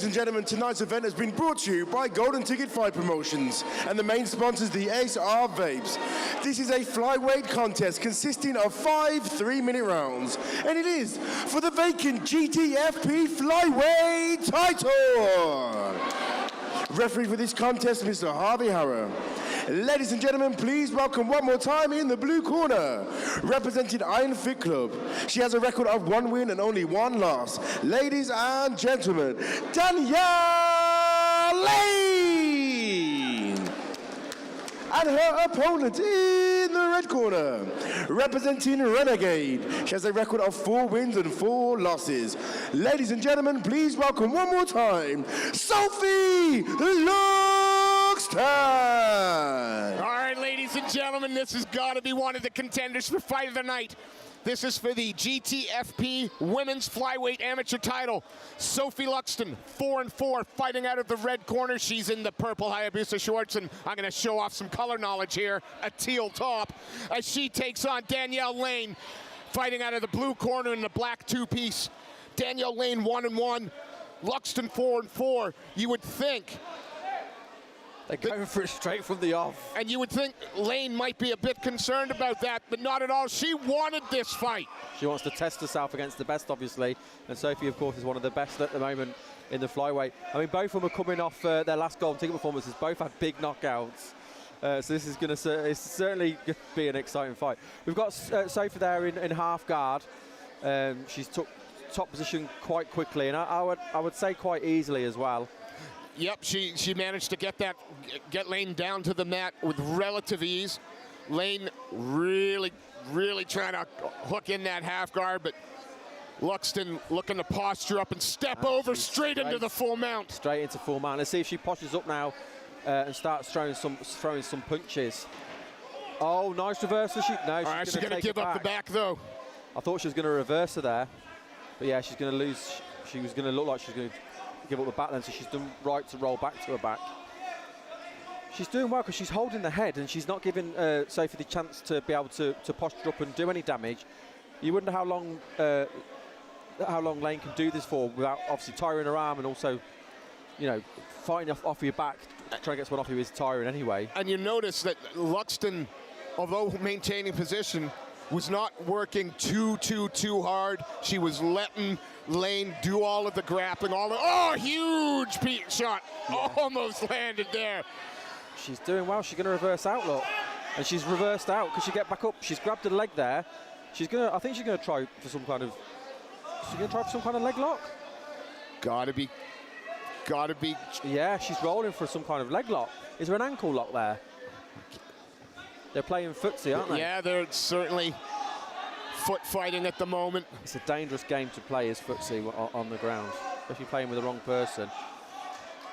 and gentlemen, tonight's event has been brought to you by Golden Ticket Fight Promotions and the main sponsors, the Ace R Vapes. This is a flyweight contest consisting of 5 3-minute rounds, and it is for the vacant GTFP flyweight title. Referee for this contest, Mr. Harvey Harrow. Ladies and gentlemen, please welcome one more time in the blue corner, representing Iron Fit Club. She has a record of 1 win and only 1 loss. Ladies and gentlemen, Danielle Lane! And her opponent in the red corner, representing Renegade. She has a record of 4 wins and 4 losses. Ladies and gentlemen, please welcome one more time, Sophie Luxton! All right, ladies and gentlemen, this has got to be one of the contenders for Fight of the Night. This is for the GTFP Women's Flyweight Amateur title. Sophie Luxton, 4-4, fighting out of the red corner. She's in the purple Hayabusa shorts, and I'm going to show off some color knowledge here, a teal top, as she takes on Danielle Lane, fighting out of the blue corner in the black 2-piece. Danielle Lane 1-1, Luxton 4-4. You would think they're going for it straight from the off. and you would think Lane might be a bit concerned about that, but not at all. She wanted this fight. She wants to test herself against the best, obviously, and Sophie, of course, is one of the best at the moment in the flyweight. I mean, both of them are coming off their last Golden Ticket performances. Both had big knockouts. So this is going to certainly be an exciting fight. We've got Sophie there in half guard. She's took top position quite quickly, and I would say quite easily as well. Yep, she managed to get Lane down to the mat with relative ease. Lane really trying to hook in that half guard, but Luxton looking to posture up and step over straight into the full mount. Straight into full mount. Let's see if she poshes up now and starts throwing some punches. Oh, nice reversal. No, she's going to give up the back though. I thought she was going to reverse her there, but yeah, she's going to lose. She was going to look like she's going to give up the back then, so she's done right to roll back to her back. She's doing well because she's holding the head and she's not giving Sophie the chance to be able to posture up and do any damage. You wonder how long Lane can do this for without obviously tiring her arm and also, you know, fighting off your back. Trying to get someone off you is tiring anyway. And you notice that Luxton, although maintaining position, was not working too hard. She was letting Lane do all of the grappling, huge shot, yeah. Almost landed there. She's doing well. She's going to reverse out, look, and she's reversed out. Could she get back up? She's grabbed her leg there. I think she's going to try for some kind of. She's going to try for some kind of leg lock. Gotta be. Yeah, she's rolling for some kind of leg lock. Is there an ankle lock there? They're playing footsie, aren't they? Yeah, they're certainly foot fighting at the moment. It's a dangerous game to play as footsie on the ground, especially playing with the wrong person.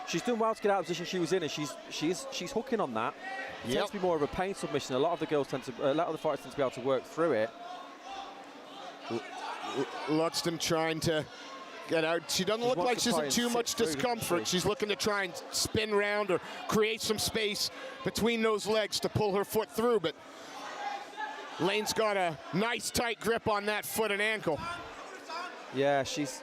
She's doing well to get out of the position she was in, and she's hooking on that. It tends to be more of a pain submission. A lot of the fighters tend to be able to work through it. Luxton trying to get out. She doesn't look like she's in too much discomfort. She's looking to try and spin round or create some space between those legs to pull her foot through, but Lane's got a nice tight grip on that foot and ankle. Yeah, she's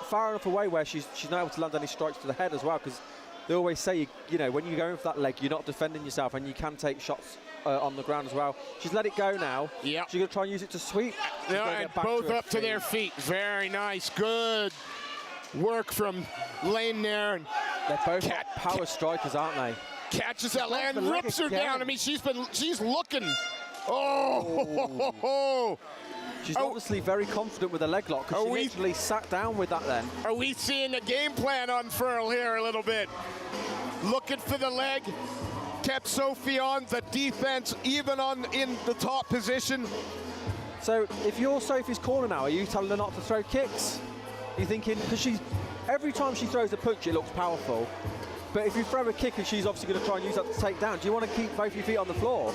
far enough away where she's not able to land any strikes to the head as well, because they always say, you know, when you're going for that leg, you're not defending yourself and you can take shots on the ground as well. She's let it go now. Yeah. She's going to try and use it to sweep. And both up to their feet. Very nice. Good work from Lane there. And they're both power strikers, aren't they? Catches that land, rips her down. I mean, she's looking. Oh! She's obviously very confident with a leg lock, because she literally sat down with that then. Are we seeing the game plan unfurl here a little bit? Looking for the leg. Kept Sophie on the defense, even in the top position. So if you're Sophie's corner now, are you telling her not to throw kicks? You're thinking, because every time she throws a punch, it looks powerful. But if you throw a kick and she's obviously going to try and use that to take down, do you want to keep both your feet on the floor?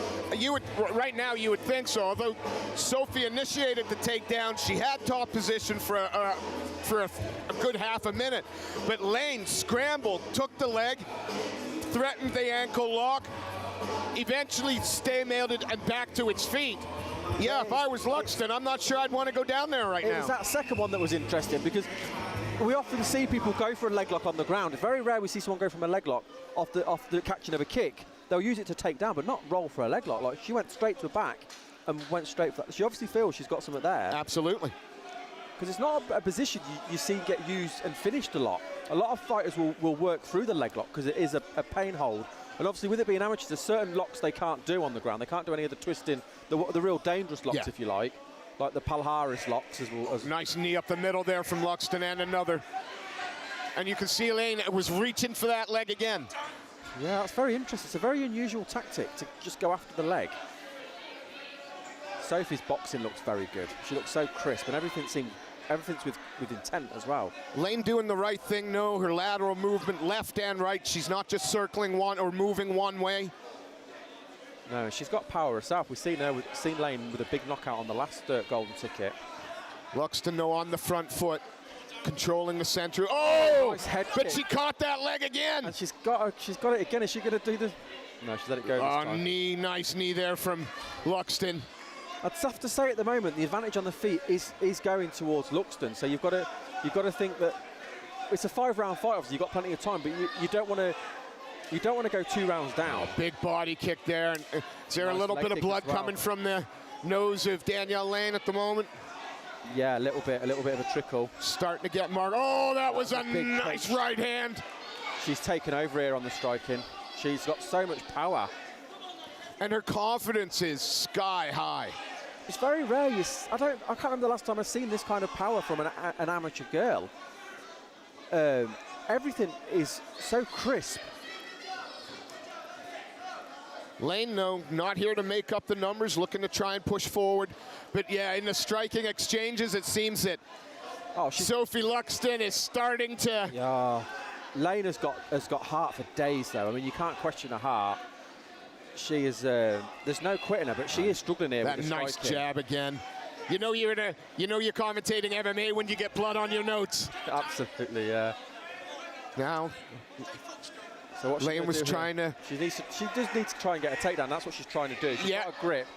Right now you would think so, although Sophie initiated the takedown. She had top position for a good half a minute. But Lane scrambled, took the leg, threatened the ankle lock, eventually stay-mailed it and back to its feet. Yeah, if I was Luxton, I'm not sure I'd want to go down there right now. It was that second one that was interesting, because we often see people go for a leg lock on the ground. It's very rare we see someone go from a leg lock off the catching of a kick. They'll use it to take down, but not roll for a leg lock. Like, she went straight to her back and went straight for that. She obviously feels she's got something there. Absolutely. Because it's not a position you see get used and finished a lot. A lot of fighters will work through the leg lock because it is a pain hold. And obviously with it being amateurs, there's certain locks they can't do on the ground. They can't do any of the twisting, the real dangerous locks, if you like the Palhares locks as well. Nice knee up the middle there from Luxton, and another. And you can see Elaine was reaching for that leg again. Yeah, that's very interesting. It's a very unusual tactic to just go after the leg. Sophie's boxing looks very good. She looks so crisp, and everything's with intent as well. Lane doing the right thing, no, her lateral movement left and right. She's not just circling one or moving one way. No, she's got power herself. We've seen Lane with a big knockout on the last golden ticket. Luxton, though, on the front foot, controlling the center. Oh, nice head but kick. she caught that leg again. And she's got it again. Is she going to do the? No, she's let it go. This time. Knee, nice knee there from Luxton. I'd have to say at the moment the advantage on the feet is going towards Luxton. So you've got to think that it's a 5-round fight. Obviously, you've got plenty of time, but you don't want to go 2 rounds down. Big body kick there. And is there a little bit of blood coming from the nose of Danielle Lane at the moment? Yeah, a little bit of a trickle. Starting to get marked. Oh, that was a nice right hand. She's taken over here on the striking. She's got so much power. And her confidence is sky high. It's very rare. I can't remember the last time I've seen this kind of power from an amateur girl. Everything is so crisp. Lane, no, not here to make up the numbers, looking to try and push forward. But yeah, in the striking exchanges, it seems that Sophie Luxton is starting to. Yeah, Lane has got heart for days though. I mean, you can't question her heart. She is. There's no quitting her, but she is struggling here. That with the nice striking. jab again. You know you're commentating MMA when you get blood on your notes. Absolutely, yeah. Now, so what Lane was trying to. She does need to try and get a takedown. That's what she's trying to do. She's got a grip.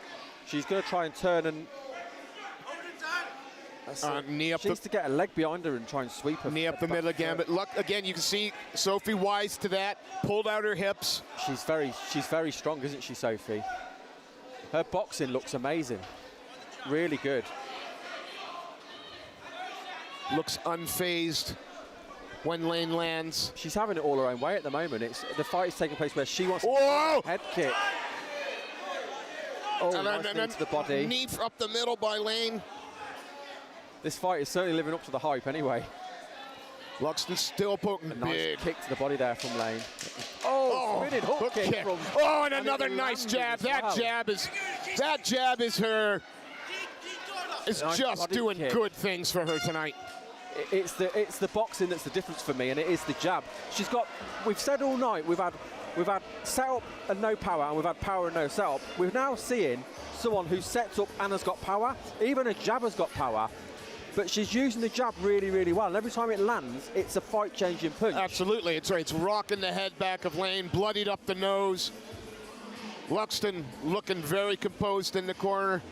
She's going to try and turn and. Knee up. She needs to get a leg behind her and try and sweep her. Knee up the middle again, but again, you can see Sophie wise to that. Pulled out her hips. She's very strong, isn't she, Sophie? Her boxing looks amazing. Really good. Looks unfazed when Lane lands. She's having it all her own way at the moment. The fight is taking place where she wants to head kick. Oh, nice knee to the body. Knee up the middle by Lane. This fight is certainly living up to the hype anyway. Luxton still poking nice big. Kick to the body there from Lane. Oh, spinning hook kick. And another nice jab. That jab is her. Is nice just doing good things for her tonight. It's the boxing that's the difference for me, and it is the jab. She's got. We've said all night we've had setup and no power, and we've had power and no setup. We're now seeing someone who sets up and has got power. Even a jabber's got power. But she's using the jab really, really well. And every time it lands, it's a fight-changing punch. Absolutely. It's rocking the head back of Lane, bloodied up the nose. Luxton looking very composed in the corner.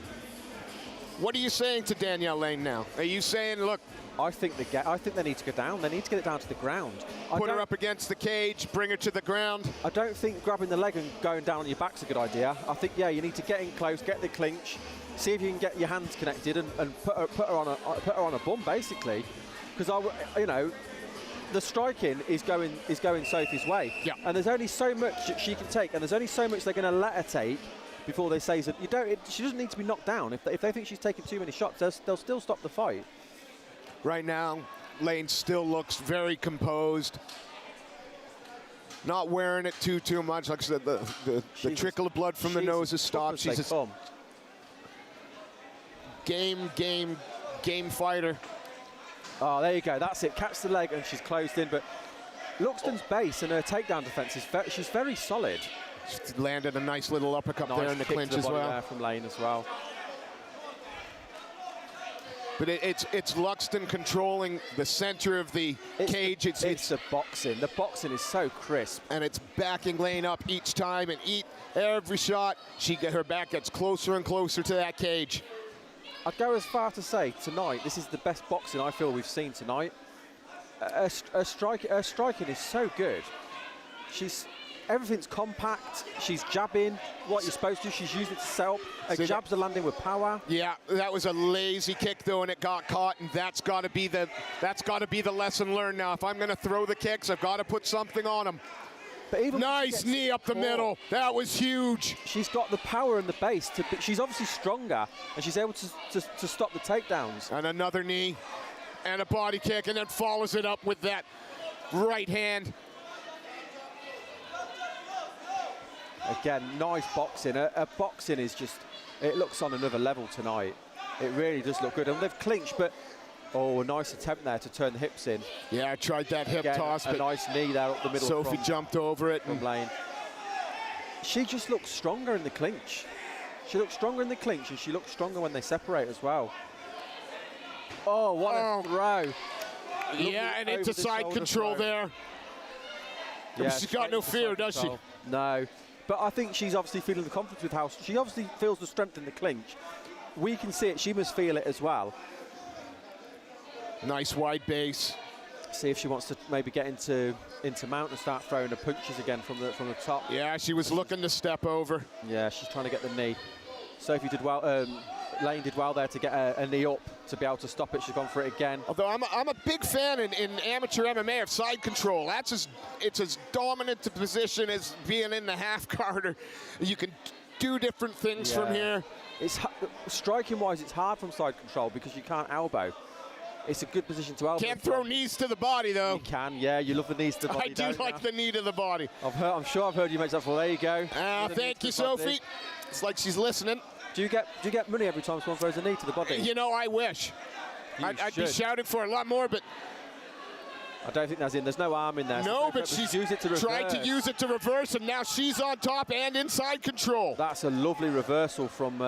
What are you saying to Danielle Lane now? Are you saying, look... I think they need to go down. They need to get it down to the ground. Put her up against the cage, bring her to the ground. I don't think grabbing the leg and going down on your back's a good idea. I think, yeah, you need to get in close, get the clinch, see if you can get your hands connected and put her on a bum, basically. Because the striking is going Sophie's way. Yeah. And there's only so much she can take, and there's only so much they're going to let her take before they say that she doesn't need to be knocked down. If they think she's taking too many shots, they'll still stop the fight. Right now, Lane still looks very composed. Not wearing it too much. Like I said, the trickle of blood from the nose has stopped. She's a game fighter. Oh, there you go. That's it. Catch the leg, and she's closed in. But Luxton's base and her takedown defense she's very solid. She landed a nice little uppercut there in the clinch as well. There from Lane as well. But it's Luxton controlling the center of the cage. It's the boxing. The boxing is so crisp. And it's backing Lane up each time, and every shot, her back gets closer and closer to that cage. I'd go as far to say tonight, this is the best boxing I feel we've seen tonight. her striking is so good. Everything's compact. She's jabbing what you're supposed to. She's using it to set up. Her jabs are landing with power. Yeah, that was a lazy kick though, and it got caught. And that's got to be the lesson learned now. If I'm going to throw the kicks, I've got to put something on them. But even nice knee up the middle. That was huge. She's got the power and the base. She's obviously stronger, and she's able to stop the takedowns. And another knee, and a body kick, and then follows it up with that right hand. Again, nice boxing. Her boxing is just, it looks on another level tonight. It really does look good. And they've clinched, but, oh, a nice attempt there to turn the hips in. Yeah, I tried that hip toss, a but nice knee there up the middle. Sophie jumped over it. From Lane. She just looks stronger in the clinch. She looks stronger in the clinch, and she looks stronger when they separate as well. Oh, what a throw. Yeah, and into side control there. Yeah, she's got no fear, does she? No. But I think she's obviously feeling the confidence with how she obviously feels the strength in the clinch. We can see it. She must feel it as well. Nice wide base. See if she wants to maybe get into mount and start throwing the punches again from the top. Yeah, she was looking to step over. Yeah, she's trying to get the knee. Sophie did well. Lane did well there to get a knee up to be able to stop it. She's gone for it again. Although I'm a big fan in amateur MMA of side control. It's as dominant a position as being in the half guard. You can do different things from here. It's striking wise, it's hard from side control because you can't elbow. It's a good position to elbow. Can't throw knees to the body though. You can, yeah. You love the knees to the body. I do like the knee to the body. I'm sure I've heard you make that for. There you go. Thank you, Sophie. It's like she's listening. Do you get money every time someone throws a knee to the body? You know, I wish. I'd be shouting for a lot more, but I don't think there's no arm in there. No, but she's tried to use it to reverse, and now she's on top and inside control. That's a lovely reversal from.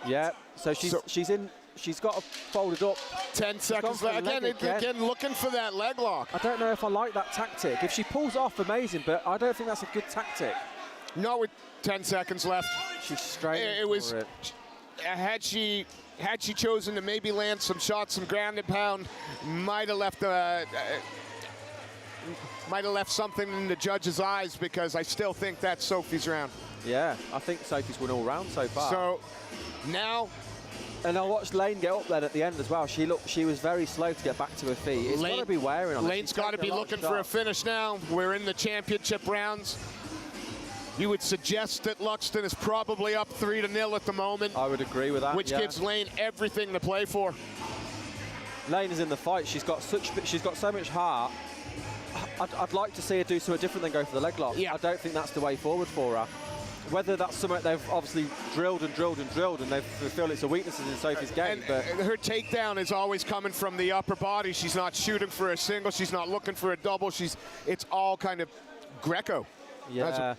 Yeah, so she's in. She's got it folded up. 10 seconds left. Again, looking for that leg lock. I don't know if I like that tactic. If she pulls off, amazing, but I don't think that's a good tactic. No, with 10 seconds left. She's straight. Had she chosen to maybe land some shots, some ground and pound, might have left something in the judge's eyes, because I still think that's Sophie's round. Yeah, I think Sophie's won all round so far. So now. And I watched Lane get up there at the end as well. She was very slow to get back to her feet. It's got to be wearing on her. Lane's got to be looking for a finish now. We're in the championship rounds. You would suggest that Luxton is probably up 3-0 at the moment. I would agree with that. Which gives Lane everything to play for. Lane is in the fight. She's got so much heart. I'd like to see her do something different than go for the leg lock. Yeah. I don't think that's the way forward for her. Whether that's something they've obviously drilled and they feel it's a weakness in Sophie's game. But her takedown is always coming from the upper body. She's not shooting for a single. She's not looking for a double. It's all kind of Greco. Yeah,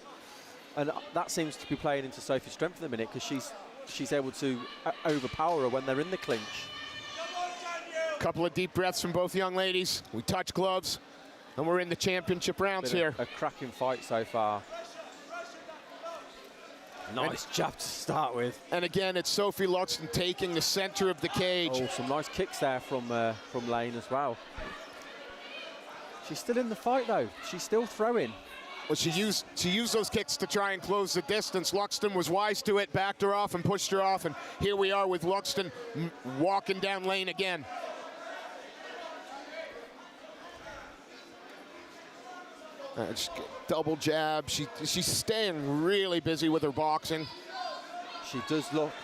and that seems to be playing into Sophie's strength at the minute, because she's able to overpower her when they're in the clinch. Couple of deep breaths from both young ladies. We touch gloves, and we're in the championship rounds here. A cracking fight so far. Nice jab to start with. And again, it's Sophie Luxton taking the center of the cage. Oh, some nice kicks there from Lane as well. She's still in the fight though. She's still throwing. Well, she used those kicks to try and close the distance. Luxton was wise to it, backed her off and pushed her off. And here we are with Luxton walking down Lane again. Double jab. She's staying really busy with her boxing.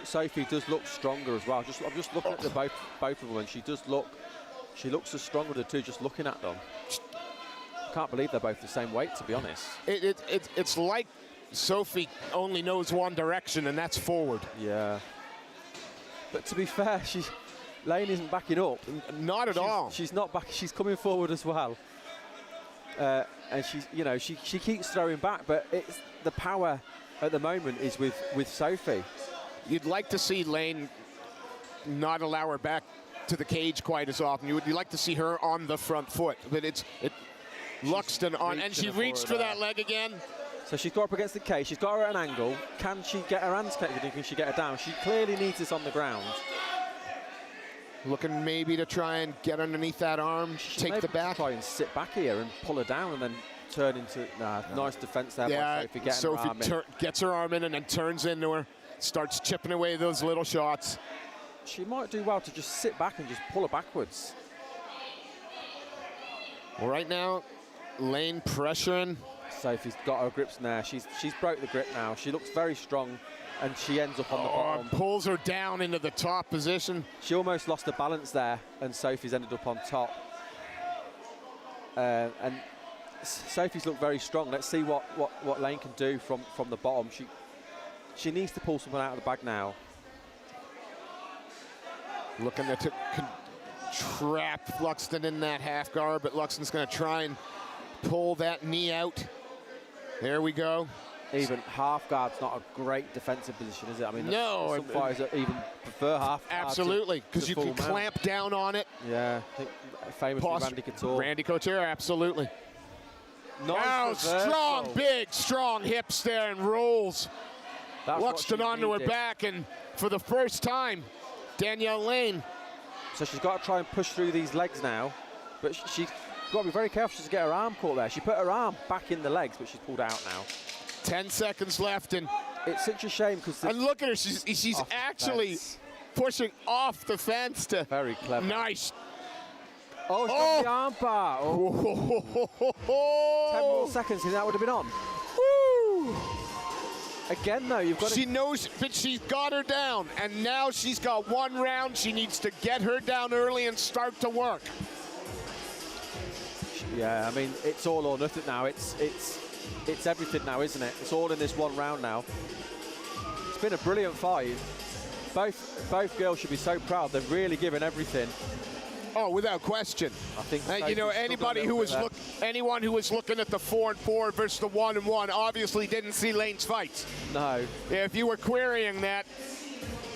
Sophie does look stronger as well. I'm just looking at both of them, and she looks as strong as the two just looking at them. I can't believe they're both the same weight, to be honest. It's like Sophie only knows one direction, and that's forward. Yeah. But to be fair, Lane isn't backing up. Not at all. She's not back. She's coming forward as well. And she keeps throwing back, but it's the power at the moment is with Sophie. You'd like to see Lane not allow her back to the cage quite as often. You'd like to see her on the front foot, but Luxton on, and she reached for that leg again. So she's got up against the cage. She's got her at an angle. Can she get her hands connected? Can she get her down? She clearly needs this on the ground. Looking maybe to try and get underneath that arm, take the back. Try and sit back here and pull her down and then turn into, nice defense there by Sophie, getting her arm in. Gets her arm in and then turns into her, starts chipping away those little shots. She might do well to just sit back and just pull her backwards. Well, right now, Lane pressuring. Sophie's got her grips now. She's broke the grip now. She looks very strong, and she ends up on the bottom. Pulls her down into the top position. She almost lost her balance there, and Sophie's ended up on top. And Sophie's looked very strong. Let's see what Lane can do from the bottom. She needs to pull something out of the bag now. Looking to trap Luxton in that half guard, but Luxton's going to try and pull that knee out. There we go. Even half guard's not a great defensive position, is it? I mean, no. Some fighters even prefer half guard. Absolutely, because you can clamp down on it. Yeah, I think famously Randy Couture. Randy Couture, absolutely. Nice strong, big, strong hips there and rolls. Luxton onto her back, and for the first time, Danielle Lane. So she's got to try and push through these legs now, but she's got to be very careful to get her arm caught there. She put her arm back in the legs, but she's pulled out now. 10 seconds left, and it's such a shame because. And look at her, she's actually pushing off the fence to. Very clever. Nice. Oh, she's got the arm bar. Oh. 10 more seconds, and that would have been on. Woo. Again, though, you've got. She knows, but she's got her down, and now she's got one round. She needs to get her down early and start to work. Yeah, I mean, it's all or nothing now. It's everything now, isn't it? It's all in this one round now. It's been a brilliant fight. Both girls should be so proud. They've really given everything. Oh, without question. I think you know, anyone who was looking at the 4-4 versus the 1-1 obviously didn't see Lane's fights. No. If you were querying that,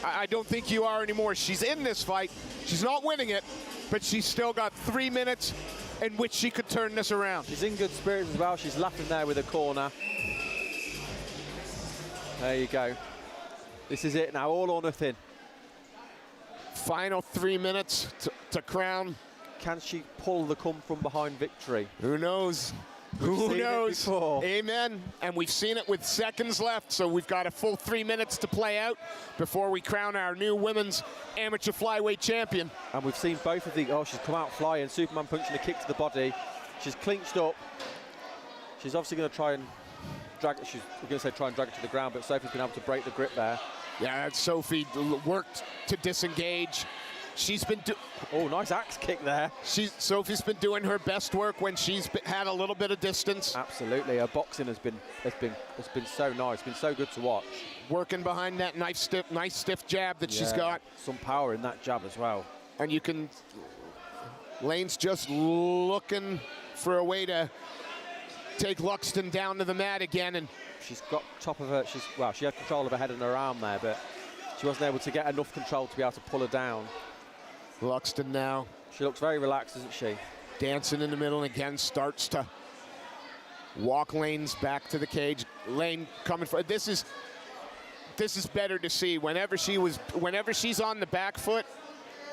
I don't think you are anymore. She's in this fight. She's not winning it, but she's still got 3 minutes in which she could turn this around. She's in good spirits as well. She's laughing there with a corner. There you go. This is it now, all or nothing. Final 3 minutes to crown. Can she pull the come from behind victory? Who knows? Who knows? Amen. And we've seen it with seconds left, so we've got a full 3 minutes to play out before we crown our new women's amateur flyweight champion. And we've seen both of the, she's come out flying, Superman punching a kick to the body. She's clinched up. She's obviously going to try and drag it, try and drag it to the ground, but Sophie's been able to break the grip there. Yeah, Sophie worked to disengage. She's been nice axe kick there. Sophie's been doing her best work when she's had a little bit of distance. Absolutely, her boxing has been so nice. It's been so good to watch. Working behind that nice stiff jab that she's got. Some power in that jab as well. And you can. Lane's just looking for a way to take Luxton down to the mat again, and she's got top of her. She had control of her head and her arm there, but she wasn't able to get enough control to be able to pull her down. Luxton now. She looks very relaxed, doesn't she? Dancing in the middle and again starts to walk Lane's back to the cage. Lane coming for this is better to see. Whenever she's on the back foot,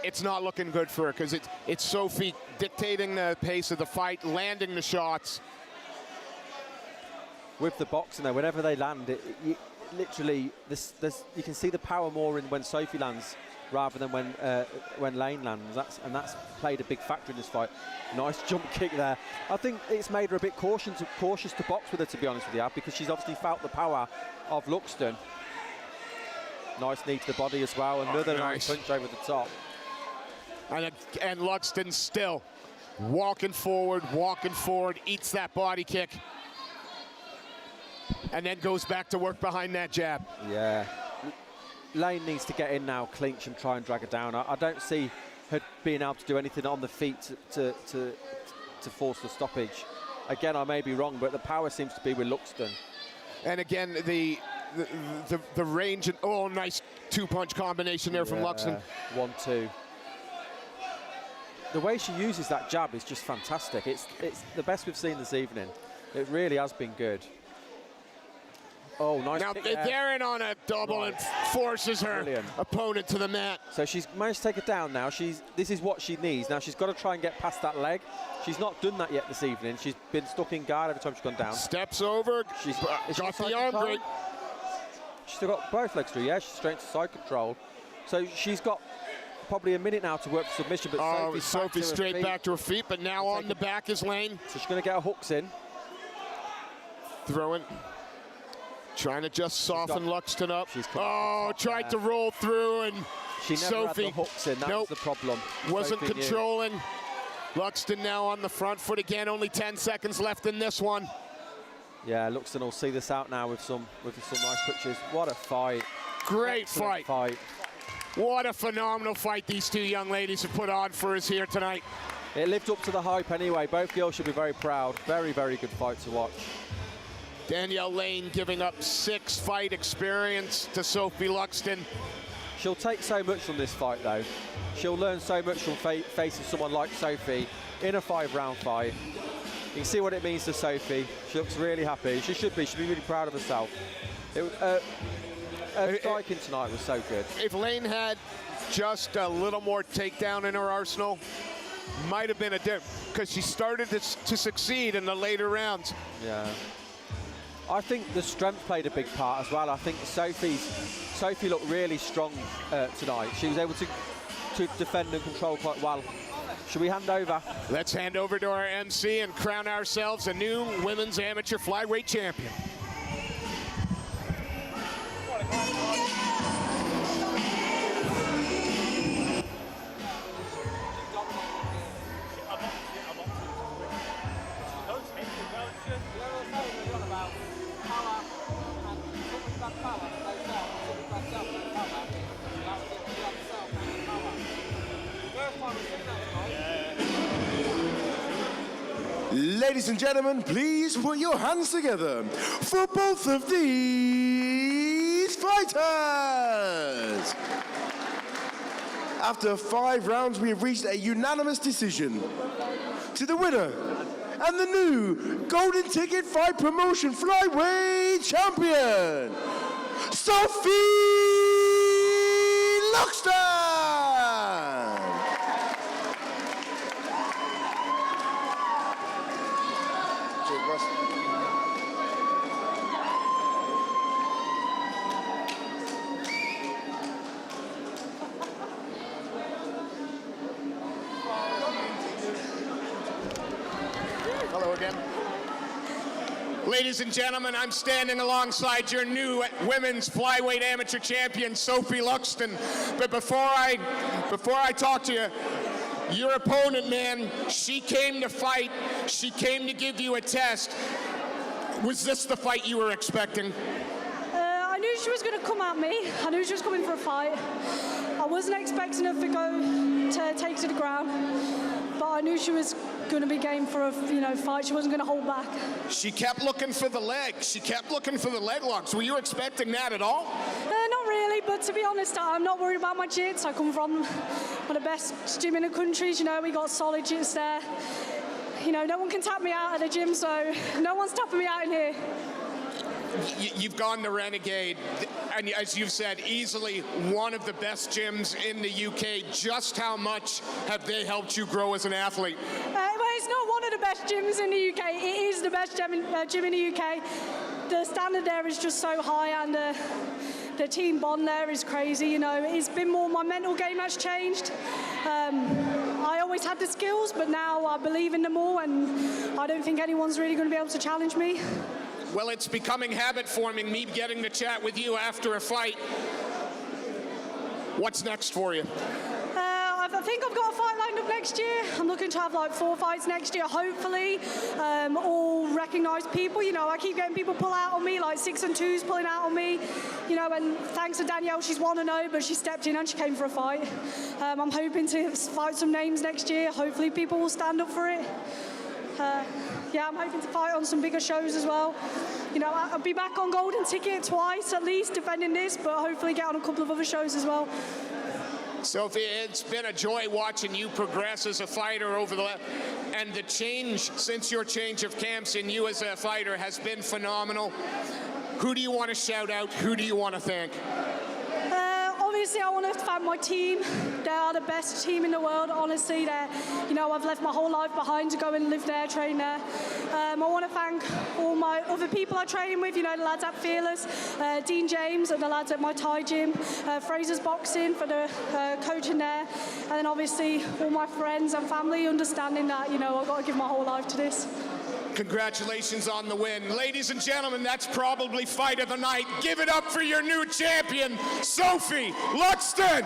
it's not looking good for her because it's Sophie dictating the pace of the fight, landing the shots. With the boxing though, whenever they land, literally you can see the power more in when Sophie lands rather than when Lane lands. That's played a big factor in this fight. Nice jump kick there. I think it's made her a bit cautious to box with her, to be honest with you, because she's obviously felt the power of Luxton. Nice knee to the body as well. Another nice punch over the top. And Luxton still walking forward, eats that body kick. And then goes back to work behind that jab. Yeah. Lane needs to get in now, clinch and try and drag her down. I don't see her being able to do anything on the feet to force the stoppage. Again, I may be wrong, but the power seems to be with Luxton. And again, the range and nice two-punch combination there from Luxton. 1-2. The way she uses that jab is just fantastic. It's the best we've seen this evening. It really has been good. Oh, nice. Now kick there. they're in on a double and forces her opponent to the mat. So she's managed to take her down now. This is what she needs. Now she's got to try and get past that leg. She's not done that yet this evening. She's been stuck in guard every time she's gone down. Steps over. She's got the arm break. She's still got both legs through. Yeah, she's straight to side control. So she's got probably a minute now to work for submission. But Sophie's straight back to her feet, but now on the back is Lane. So she's going to get her hooks in. Throwing. Trying to just soften Luxton up. Tried to roll through, and she never Sophie had the hooks in. That was the problem. Wasn't controlling. Luxton now on the front foot again. Only 10 seconds left in this one. Yeah, Luxton will see this out now with some nice pitches. What a fight! Great fight. What a phenomenal fight these two young ladies have put on for us here tonight. It lived up to the hype anyway. Both girls should be very proud. Very, very good fight to watch. Danielle Lane giving up 6 fight experience to Sophie Luxton. She'll take so much from this fight, though. She'll learn so much from facing someone like Sophie in a 5-round fight. You can see what it means to Sophie. She looks really happy. She should be. She'll be really proud of herself. Her striking tonight was so good. If Lane had just a little more takedown in her arsenal, might have been a difference, because she started to succeed in the later rounds. Yeah. I think the strength played a big part as well. I think Sophie looked really strong tonight. She was able to defend and control quite well. Should we hand over? Let's hand over to our MC and crown ourselves a new women's amateur flyweight champion. Ladies and gentlemen, please put your hands together for both of these fighters. After 5 rounds, we have reached a unanimous decision. To the winner and the new Golden Ticket Fight Promotion Flyweight Champion, Sophie Luxton. Hello again. Ladies and gentlemen, I'm standing alongside your new women's flyweight amateur champion, Sophie Luxton. But before I talk to you, your opponent, man, she came to fight. She came to give you a test. Was this the fight you were expecting? I knew she was going to come at me. I knew she was coming for a fight. I wasn't expecting her to take to the ground, but I knew she was going to be game for a fight. She wasn't going to hold back. She kept looking for the leg. She kept looking for the leg locks. Were you expecting that at all? Not really, but to be honest, I'm not worried about my jits. I come from one of the best gym in the country. We got solid jits there. No one can tap me out at the gym, so no one's tapping me out in here. You've gone to Renegade, and as you've said, easily one of the best gyms in the UK. Just how much have they helped you grow as an athlete? Well, it's not one of the best gyms in the UK. It is the best gym in the UK. The standard there is just so high, and the team bond there is crazy. It's been more my mental game has changed. I always had the skills, but now I believe in them all, and I don't think anyone's really going to be able to challenge me. Well, it's becoming habit-forming, me getting to chat with you after a fight. What's next for you? I think I've got a fight lined up next year. I'm looking to have 4 fights next year, hopefully. All recognised people. I keep getting people pull out on me, like 6 and 2s pulling out on me. And thanks to Danielle, she's 1-0, but she stepped in and she came for a fight. I'm hoping to fight some names next year. Hopefully people will stand up for it. I'm hoping to fight on some bigger shows as well. I'll be back on Golden Ticket twice at least, defending this, but hopefully get on a couple of other shows as well. Sophie, it's been a joy watching you progress as a fighter and the change since your change of camps in you as a fighter has been phenomenal. Who do you want to shout out? Who do you want to thank? Obviously, I want to thank my team. They are the best team in the world, honestly. I've left my whole life behind to go and live there, train there. I want to thank all my other people I train with, the lads at Fearless, Dean James and the lads at my Thai gym, Fraser's Boxing for the coaching there, and then obviously all my friends and family understanding that, I've got to give my whole life to this. Congratulations on the win. Ladies and gentlemen, that's probably fight of the night. Give it up for your new champion, Sophie Luxton.